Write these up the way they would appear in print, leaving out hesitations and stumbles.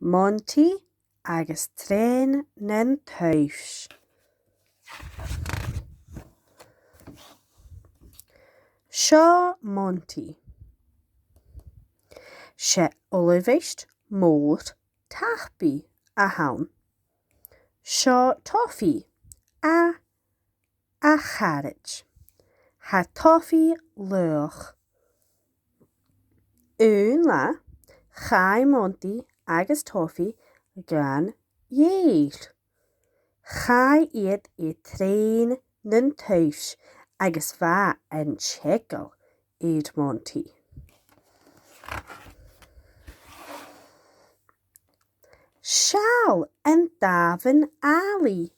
Montaidh agus Trèan na Taibhs. Seo Montaidh. Sé ullmhaist mór Taibhs a hain. Seo tofií a charad. Ha tofií luach. Ún le chaith Montaidh agus tofií gan dhéal. Chaith iad I Trèan na Taibhs agus bheith an teagal iad Montaidh. Seall an daimhinn ealaí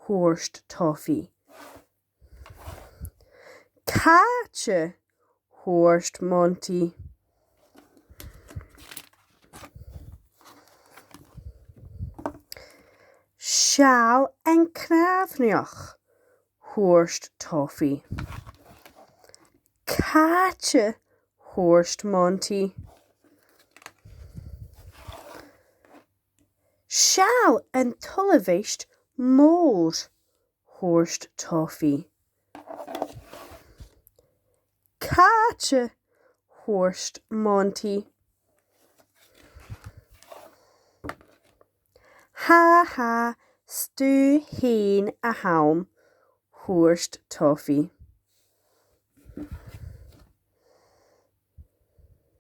thuairt tofií. Caite thuairt Montaidh. Seall an cnaimhneach thuairt tofií. Caite thuairt Montaidh. Seall an tullmhaist mór thuairt tofií. Caite thuairt Montaidh. Ha stú hain a hain thuairt tofií.